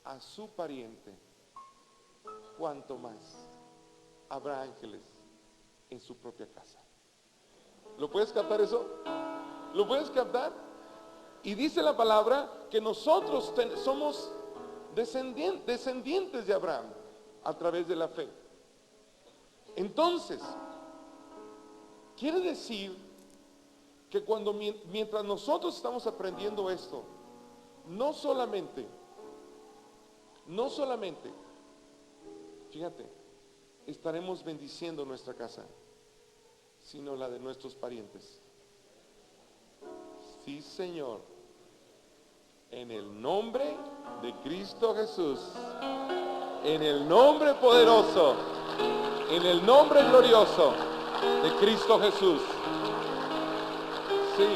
a su pariente. ¿Cuánto más habrá ángeles en su propia casa? ¿Lo puedes captar eso? ¿Lo puedes captar? Y dice la palabra que nosotros somos descendientes de Abraham a través de la fe. Entonces, quiere decir que mientras nosotros estamos aprendiendo esto, no solamente, fíjate, estaremos bendiciendo nuestra casa, sino la de nuestros parientes. Sí, Señor, en el nombre de Cristo Jesús, en el nombre poderoso, en el nombre glorioso de Cristo Jesús. Sí.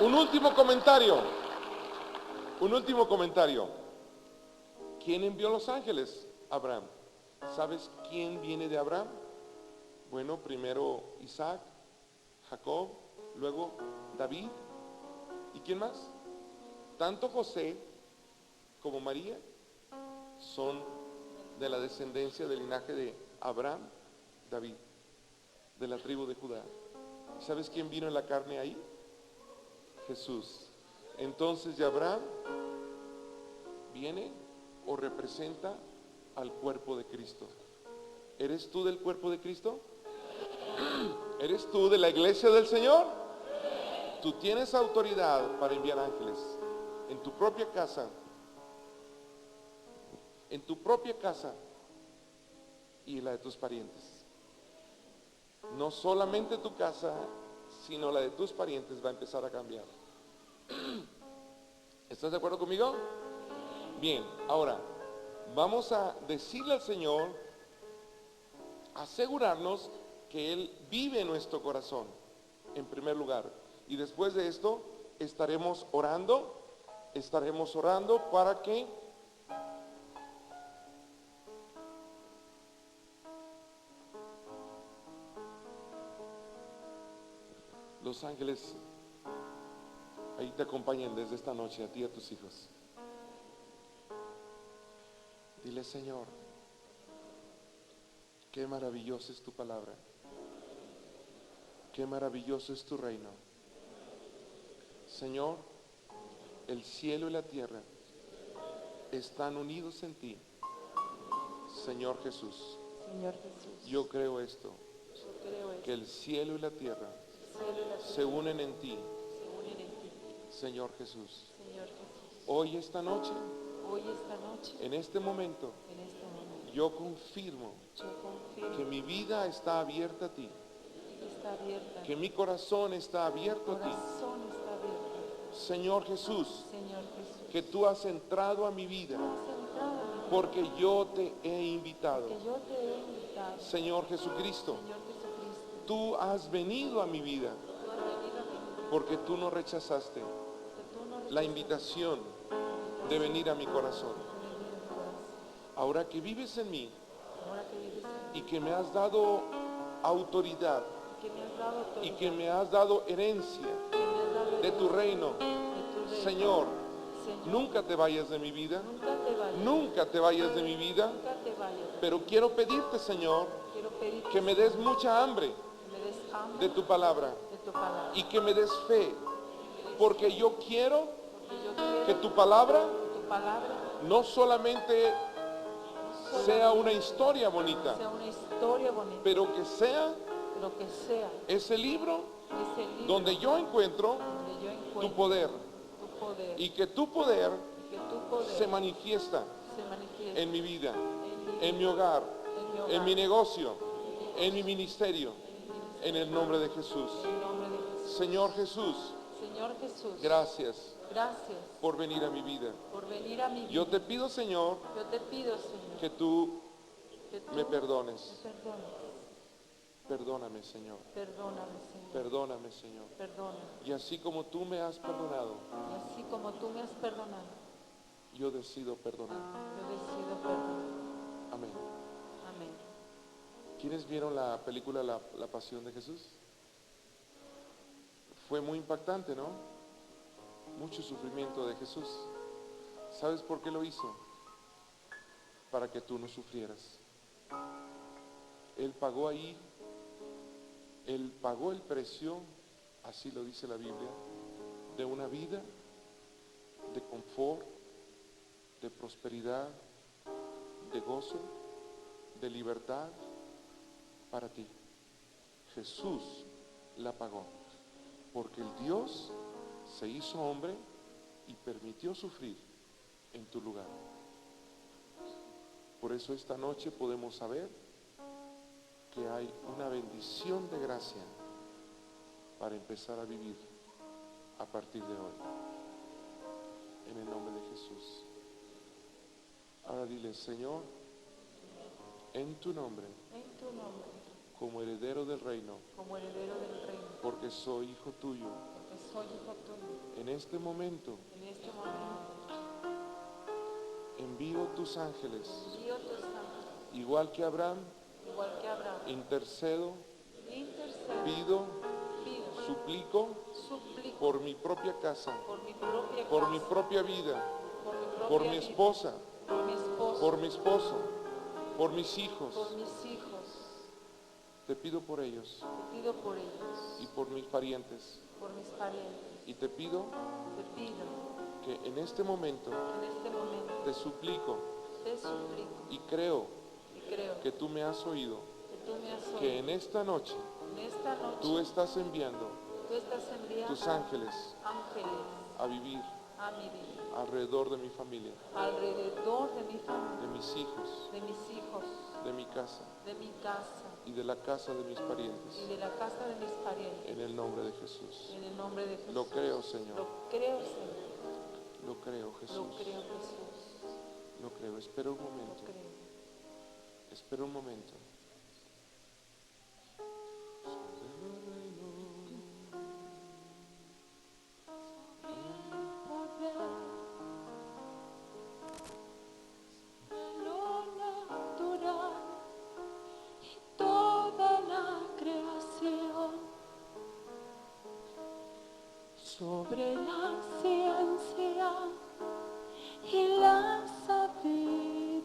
Un último comentario. ¿Quién envió los ángeles? Abraham. ¿Sabes quién viene de Abraham? Bueno, primero Isaac, Jacob, luego David. ¿Y quién más? Tanto José como María son de la descendencia del linaje de Abraham, David, de la tribu de Judá. ¿Sabes quién vino en la carne ahí? Jesús. Entonces de Abraham viene o representa al cuerpo de Cristo. ¿Eres tú del cuerpo de Cristo? ¿Eres tú de la iglesia del Señor? Tú tienes autoridad para enviar ángeles en tu propia casa, y en la de tus parientes. No solamente tu casa, sino la de tus parientes va a empezar a cambiar. ¿Estás de acuerdo conmigo? Bien, ahora vamos a decirle al Señor, asegurarnos que Él vive en nuestro corazón en primer lugar, y después de esto estaremos orando para que los ángeles ahí te acompañen desde esta noche, a ti y a tus hijos. Dile: Señor, qué maravillosa es tu palabra, qué maravilloso es tu reino. Señor, el cielo y la tierra están unidos en ti. Señor Jesús, Señor Jesús, yo creo esto, yo creo esto. que el cielo y la tierra El cielo y la se tierra unen en ti, se unen en ti. Señor Jesús. Señor Jesús, Hoy, esta noche, hoy esta noche, en este momento, en este momento, yo confirmo yo confío que mi vida está abierta a ti, que está abierta. que mi corazón está abierto Mi a ti. corazón está abierto. Señor Jesús, Señor Jesús, que tú has entrado a mi vida has entrado en mi vida, porque yo te he invitado. que yo te he invitado. Señor Jesucristo, Señor Jesucristo, tú has venido a mi vida tú has venido a mi vida, porque tú no rechazaste porque tú no la rechazaste invitación de venir a mi corazón. venir a mi corazón. Ahora que vives en mí Ahora que vives en mí, y que me has dado autoridad que me has dado autoridad, y que me has dado herencia que me has dado de tu reino, de tu reino. Señor, Señor, nunca te vayas de mi vida, nunca te vayas, nunca te vayas de mi vida, nunca te vayas. pero quiero pedirte, Señor, Quiero pedirte que me des mucha hambre que me des hambre de tu palabra de tu palabra, y que me des fe, porque yo quiero porque yo quiero que tu palabra que tu palabra no solamente sea una historia bonita, sea una historia bonita, pero que sea pero que sea ese libro ese libro donde yo encuentro donde yo tu encuentre poder tu poder y que tu poder y que tu poder se manifiesta se manifieste en mi vida, en en mi hogar, en mi hogar, en mi negocio, en mi ministerio, en el nombre de Jesús. en el nombre de Jesús. Señor Jesús, Señor Jesús, gracias gracias por venir a mi vida. por venir a mi vida. Yo te pido, Señor, Yo te pido, Señor, que tú que tú me perdones. me perdones. Perdóname, Señor. Perdóname, Señor. Perdóname, Señor. Perdóname. Y así como tú me has perdonado, Y así como tú me has perdonado, yo decido perdonar. yo decido perdonar. Amén. Amén. ¿Quiénes vieron la película La Pasión de Jesús? Fue muy impactante, ¿no? Mucho sufrimiento de Jesús. ¿Sabes por qué lo hizo? Para que tú no sufrieras. Él pagó ahí, Él pagó el precio, así lo dice la Biblia, de una vida de confort, de prosperidad, de gozo, de libertad para ti. Jesús la pagó, porque el Dios se hizo hombre y permitió sufrir en tu lugar. Por eso esta noche podemos saber que hay una bendición de gracia para empezar a vivir a partir de hoy. En el nombre de Jesús. Ahora dile, Señor, en tu nombre, En tu nombre, como heredero del reino, como heredero del reino, porque soy hijo tuyo, porque soy hijo tuyo, en este momento en este momento envío tus ángeles, envío tus ángeles, igual que Abraham, igual que Abraham, intercedo, intercedo, pido, pido, suplico suplico por mi propia casa, por mi propia por casa, mi propia vida, por mi propia por mi vida, esposa, por mi esposo, por mi esposo, por mis hijos. por mis hijos. Te pido por ellos Te pido por ellos, y por mis parientes. por mis parientes. Y te pido Te pido que en este momento en este momento, te suplico te suplico y creo y creo que tú me has oído, que tú me has que oído. en esta noche En esta noche tú estás enviando tú estás enviando tus ángeles ángeles a vivir a mi vida, alrededor de mi familia, alrededor de mi familia, de mis hijos, de mis hijos, de mi casa de mi casa y de la casa de mis y parientes. de la casa de mis parientes. En el nombre de Jesús. En el nombre de Jesús. Lo creo, Señor. Lo creo, Señor. Lo creo, Lo Jesús. creo, Jesús. Lo creo. Espera un Lo momento. creo. Espera un momento. Lo natural y toda la creación, sobre la ciencia y la sabiduría,